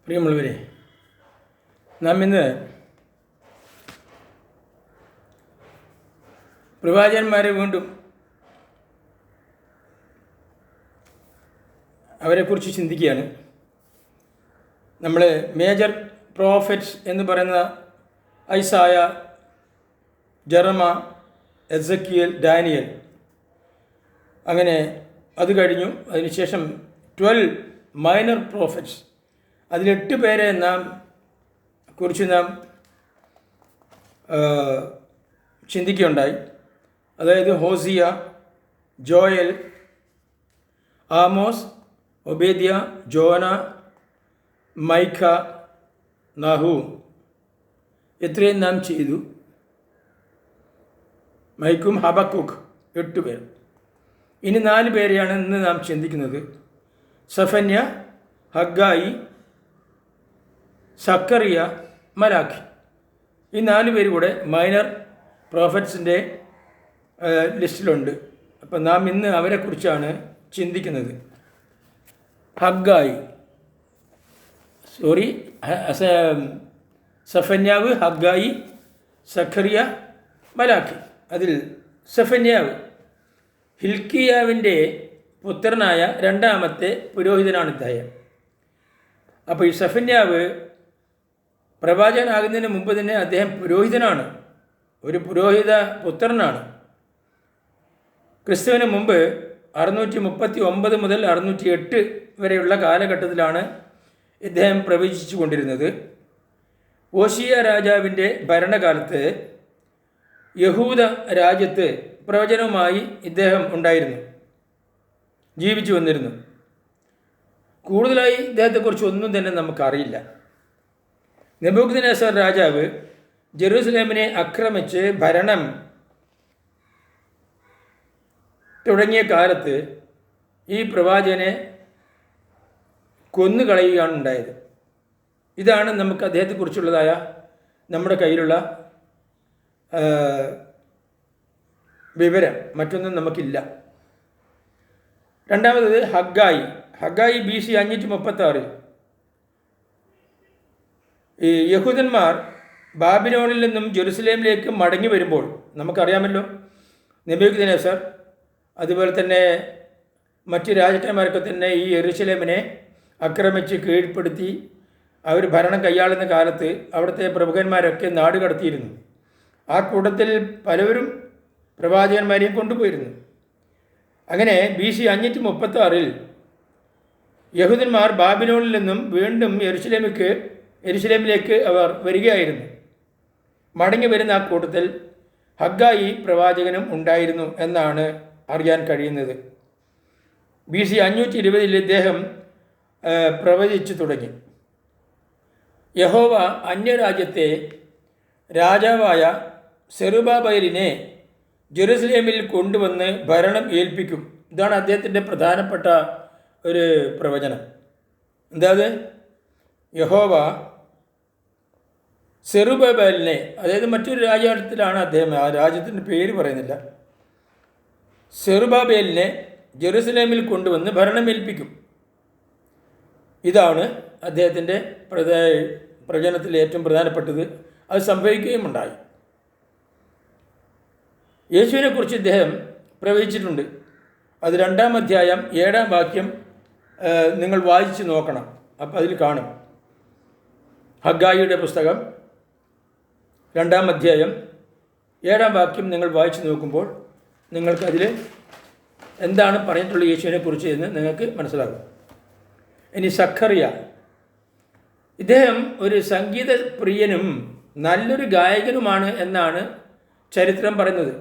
പ്രിയമുള്ളവരെ, നാം ഇന്ന് പ്രവാചകന്മാരെ വീണ്ടും അവരെക്കുറിച്ച് ചിന്തിക്കുകയാണ്. നമ്മൾ മേജർ പ്രോഫറ്റ്സ് എന്ന് പറയുന്ന ഐസായ, ജെറമ, എസക്കിയേൽ, ഡാനിയൽ, അങ്ങനെ അത് കഴിഞ്ഞു. അതിനുശേഷം 12 മൈനർ പ്രോഫറ്റ്സ്, അതിൽ 8 പേരെ കുറിച്ച് നാം ചിന്തിക്കുകയുണ്ടായി. അതായത് Hosea, Joel, Amos, Obadiah, Jonah, Micah, Nahum. ഇത്രയും നാം ചെയ്തു. മൈക്കും ഹബക്കുക്ക് 8 പേർ. ഇനി 4 പേരെയാണ് ഇന്ന് നാം ചിന്തിക്കുന്നത്. സഫന്യ, ഹഗ്ഗായി, സക്കറിയ, മലാഖി. ഈ 4 പേര് കൂടെ മൈനർ പ്രോഫറ്റ്സിൻ്റെ ലിസ്റ്റിലുണ്ട്. അപ്പം നാം ഇന്ന് അവരെക്കുറിച്ചാണ് ചിന്തിക്കുന്നത്. സഫന്യാവ്, ഹഗ്ഗായി, സഖറിയ, മലാഖി. അതിൽ സഫന്യാവ് ഹിൽക്കിയാവിൻ്റെ പുത്രനായ 2ാമത്തെ പുരോഹിതനാണ് ഇദ്ദേഹം. അപ്പോൾ ഈ സഫന്യാവ് പ്രവാചകനാകുന്നതിന് മുമ്പ് തന്നെ അദ്ദേഹം പുരോഹിതനാണ്, ഒരു പുരോഹിത പുത്രനാണ്. ക്രിസ്തുവിന് മുമ്പ് 639 മുതൽ 608 വരെയുള്ള കാലഘട്ടത്തിലാണ് ഇദ്ദേഹം പ്രവചിച്ചു കൊണ്ടിരുന്നത്. ഓശിയ രാജാവിൻ്റെ ഭരണകാലത്ത് യഹൂദ രാജ്യത്ത് പ്രവചനവുമായി ഇദ്ദേഹം ഉണ്ടായിരുന്നു, ജീവിച്ചു വന്നിരുന്നു. കൂടുതലായി ഇദ്ദേഹത്തെക്കുറിച്ച് ഒന്നും തന്നെ നമുക്കറിയില്ല. നെബൂഖദ്നേസർ രാജാവ് ജെറൂസലേമിനെ ആക്രമിച്ച് ഭരണം തുടങ്ങിയ കാലത്ത് ഈ പ്രവാചകനെ കൊന്നുകളയുകയാണ് ഉണ്ടായത്. ഇതാണ് നമുക്ക് അദ്ദേഹത്തെക്കുറിച്ചുള്ളതായ നമ്മുടെ കയ്യിലുള്ള വിവരം. മറ്റൊന്നും നമുക്കില്ല. രണ്ടാമത് ഹഗ്ഗായി BC 536 ഈ യഹൂദന്മാർ ബാബിലോണിൽ നിന്നും ജെറുസലേമിലേക്ക് മടങ്ങി വരുമ്പോൾ, നമുക്കറിയാമല്ലോ, നെബൂഖദ്നേസർ അതുപോലെ തന്നെ മറ്റ് രാജാക്കന്മാരൊക്കെ തന്നെ ഈ യെരൂശലേമിനെ ആക്രമിച്ച് കീഴ്പ്പെടുത്തി അവർ ഭരണം കൈയാളുന്ന കാലത്ത് അവിടുത്തെ പ്രഭുക്കന്മാരൊക്കെ നാട് കടത്തിയിരുന്നു. ആ കൂട്ടത്തിൽ പലവരും പ്രവാചകന്മാരെയും കൊണ്ടുപോയിരുന്നു. അങ്ങനെ BC 536 യഹൂദന്മാർ ബാബിലോണിൽ നിന്നും വീണ്ടും യെരൂശലേമിലേക്ക് അവർ വരികയായിരുന്നു. മടങ്ങി വരുന്ന ആ കൂട്ടത്തിൽ ഹഗ്ഗായി പ്രവാചകനും ഉണ്ടായിരുന്നു എന്നാണ് അറിയാൻ കഴിയുന്നത്. BC 520 ഇദ്ദേഹം പ്രവചിച്ചു തുടങ്ങി. യഹോവ അന്യരാജ്യത്തെ രാജാവായ സെറുബാബേലിനെ ജെറുസലേമിൽ കൊണ്ടുവന്ന് ഭരണം ഏൽപ്പിക്കും. ഇതാണ് അദ്ദേഹത്തിൻ്റെ പ്രധാനപ്പെട്ട ഒരു പ്രവചനം. എന്താത്? യഹോവ സെറുബാബേലിനെ, അതായത് മറ്റൊരു രാജ്യത്തിലാണ് അദ്ദേഹം, ആ രാജ്യത്തിൻ്റെ പേര് പറയുന്നില്ല, സെറുബാബേലിനെ ജെറുസലേമിൽ കൊണ്ടുവന്ന് ഭരണം ഏൽപ്പിക്കും. ഇതാണ് അദ്ദേഹത്തിൻ്റെ പ്രവചനത്തിൽ ഏറ്റവും പ്രധാനപ്പെട്ടത്. അത് സംഭവിക്കുകയും ഉണ്ടായി. യേശുവിനെക്കുറിച്ച് ഇദ്ദേഹം പ്രവചിച്ചിട്ടുണ്ട്. അത് 2-ാം അധ്യായം 7-ാം വാക്യം നിങ്ങൾ വായിച്ച് നോക്കണം. അപ്പോൾ അതിൽ കാണും. ഹഗ്ഗായിയുടെ പുസ്തകം 2-ാം അധ്യായം 7-ാം വാക്യം നിങ്ങൾ വായിച്ച് നോക്കുമ്പോൾ നിങ്ങൾക്കതിൽ എന്താണ് പറഞ്ഞിട്ടുള്ള യേശുവിനെക്കുറിച്ച് എന്ന് നിങ്ങൾക്ക് മനസ്സിലാകും. ഇനി സഖറിയ, ഇദ്ദേഹം ഒരു സംഗീത പ്രിയനും നല്ലൊരു ഗായകനുമാണ് എന്നാണ് ചരിത്രം പറയുന്നത്.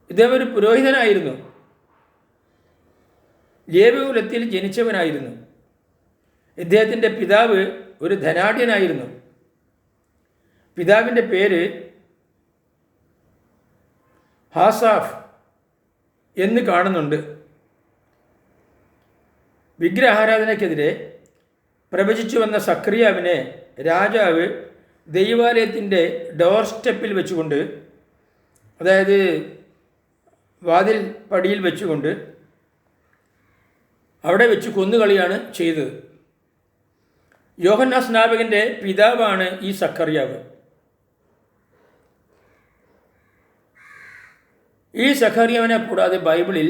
ഇദ്ദേഹം ഒരു പുരോഹിതനായിരുന്നു, ലേവ്യകുലത്തിൽ ജനിച്ചവനായിരുന്നു. ഇദ്ദേഹത്തിൻ്റെ പിതാവ് ഒരു ധനാഢ്യനായിരുന്നു. പിതാവിൻ്റെ പേര് ഹാസാഫ് എന്ന് കാണുന്നുണ്ട്. വിഗ്രഹാരാധനയ്ക്കെതിരെ പ്രവചിച്ചു വന്ന സഖറിയാവിനെ രാജാവ് ദൈവാലയത്തിൻ്റെ ഡോർ സ്റ്റെപ്പിൽ വെച്ചുകൊണ്ട്, അതായത് വാതിൽ പടിയിൽ വെച്ചുകൊണ്ട് അവിടെ വെച്ച് കൊന്നുകളിയാണ് ചെയ്തത്. യോഹന്നാൻ സ്നാപകൻ്റെ പിതാവാണ് ഈ സഖറിയാവ്. ഈ സഖറിയാവിനെ കൂടാതെ ബൈബിളിൽ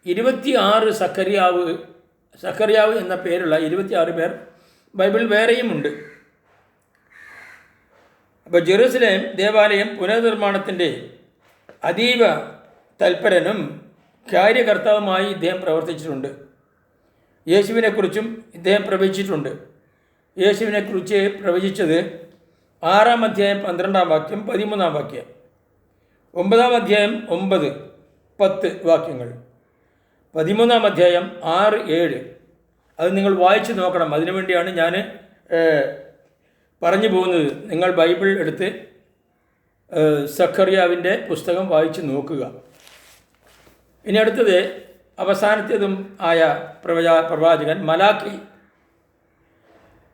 26 സഖറിയാവ് എന്ന പേരുള്ള 26 പേർ ബൈബിളിൽ വേറെയുമുണ്ട്. അപ്പോൾ ജെറുസലേം ദേവാലയം പുനർനിർമ്മാണത്തിൻ്റെ അതീവ തൽപരനും കാര്യകർത്താവുമായി ഇദ്ദേഹം പ്രവർത്തിച്ചിട്ടുണ്ട്. യേശുവിനെക്കുറിച്ചും ഇദ്ദേഹം പ്രവചിച്ചിട്ടുണ്ട്. യേശുവിനെക്കുറിച്ച് പ്രവചിച്ചത് 6-ാം അധ്യായം 12-ാം വാക്യം 13-ാം വാക്യം, 9-ാം അധ്യായം 9, 10 വാക്യങ്ങൾ, 13-ാം അധ്യായം 6, 7. അത് നിങ്ങൾ വായിച്ച് നോക്കണം. അതിനുവേണ്ടിയാണ് ഞാൻ പറഞ്ഞു പോകുന്നത്. നിങ്ങൾ ബൈബിൾ എടുത്ത് സഖറിയാവിൻ്റെ പുസ്തകം വായിച്ച് നോക്കുക. ഇനി അടുത്തത് അവസാനത്തേതും ആയ പ്രവാചകൻ മലാക്കി.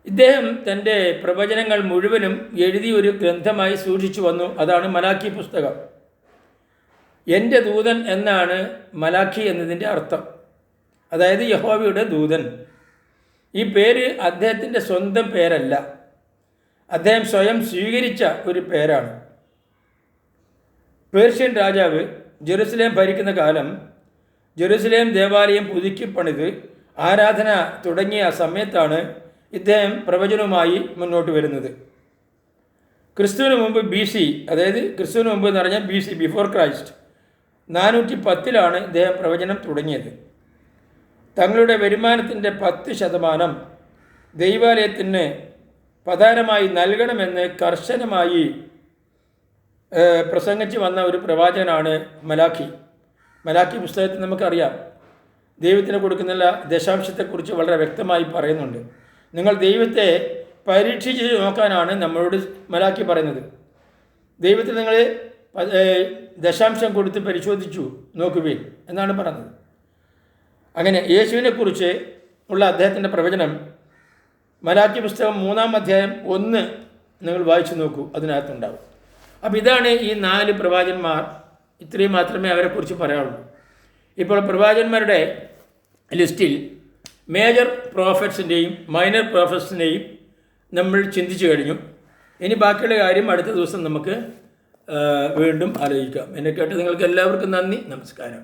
ഇദ്ദേഹം തൻ്റെ പ്രവചനങ്ങൾ മുഴുവനും എഴുതി ഒരു ഗ്രന്ഥമായി സൂക്ഷിച്ചു വന്നു. അതാണ് മലാക്കി പുസ്തകം. എൻ്റെ ദൂതൻ എന്നാണ് മലാക്കി എന്നതിൻ്റെ അർത്ഥം. അതായത് യഹോവയുടെ ദൂതൻ. ഈ പേര് അദ്ദേഹത്തിൻ്റെ സ്വന്തം പേരല്ല, അദ്ദേഹം സ്വയം സ്വീകരിച്ച ഒരു പേരാണ്. പേർഷ്യൻ രാജാവ് ജെറുസലേം ഭരിക്കുന്ന കാലം ജെറുസലേം ദേവാലയം പുതുക്കി പണിത് ആരാധന തുടങ്ങിയ സമയത്താണ് ഇദ്ദേഹം പ്രവചനവുമായി മുന്നോട്ട് വരുന്നത്. ക്രിസ്തുവിന് മുമ്പ് BC, അതായത് ക്രിസ്തുവിന് മുമ്പ് എന്ന് പറഞ്ഞാൽ BC, ബിഫോർ ക്രൈസ്റ്റ്, 410-ലാണ് ഇദ്ദേഹം പ്രവചനം തുടങ്ങിയത്. തങ്ങളുടെ വരുമാനത്തിൻ്റെ 10% ദൈവാലയത്തിന് പതാരമായി നൽകണമെന്ന് കർശനമായി പ്രസംഗിച്ച് വന്ന ഒരു പ്രവാചകനാണ് മലാക്കി. മലാക്കി പുസ്തകത്തിൽ നമുക്കറിയാം, ദൈവത്തിന് കൊടുക്കുന്ന ദശാംശത്തെക്കുറിച്ച് വളരെ വ്യക്തമായി പറയുന്നുണ്ട്. നിങ്ങൾ ദൈവത്തെ പരീക്ഷിച്ച് നോക്കാനാണ് നമ്മളോട് മലാക്കി പറയുന്നത്. ദൈവത്തിൽ നിങ്ങൾ ദശാംശം കൊടുത്ത് പരിശോധിച്ചു നോക്കുവിൻ എന്നാണ് പറഞ്ഞത്. അങ്ങനെ യേശുവിനെക്കുറിച്ച് ഉള്ള അദ്ദേഹത്തിൻ്റെ പ്രവചനം മലാക്കി പുസ്തകം 3-ാം അധ്യായം 1 നിങ്ങൾ വായിച്ചു നോക്കൂ, അതിനകത്തുണ്ടാവും. അപ്പോൾ ഇതാണ് ഈ 4 പ്രവാചകന്മാർ. ഇത്രയും മാത്രമേ അവരെക്കുറിച്ച് പറയാനുള്ളൂ. ഇപ്പോൾ പ്രവാചകന്മാരുടെ ലിസ്റ്റിൽ മേജർ പ്രോഫറ്റ്സിൻ്റെയും മൈനർ പ്രോഫറ്റ്സിൻ്റെയും നമ്മൾ ചിന്തിച്ചു കഴിഞ്ഞു. ഇനി ബാക്കിയുള്ള കാര്യം അടുത്ത ദിവസം നമുക്ക് വീണ്ടും ആലോചിക്കാം. എന്നെ കേട്ട് നിങ്ങൾക്ക് എല്ലാവർക്കും നന്ദി, നമസ്കാരം.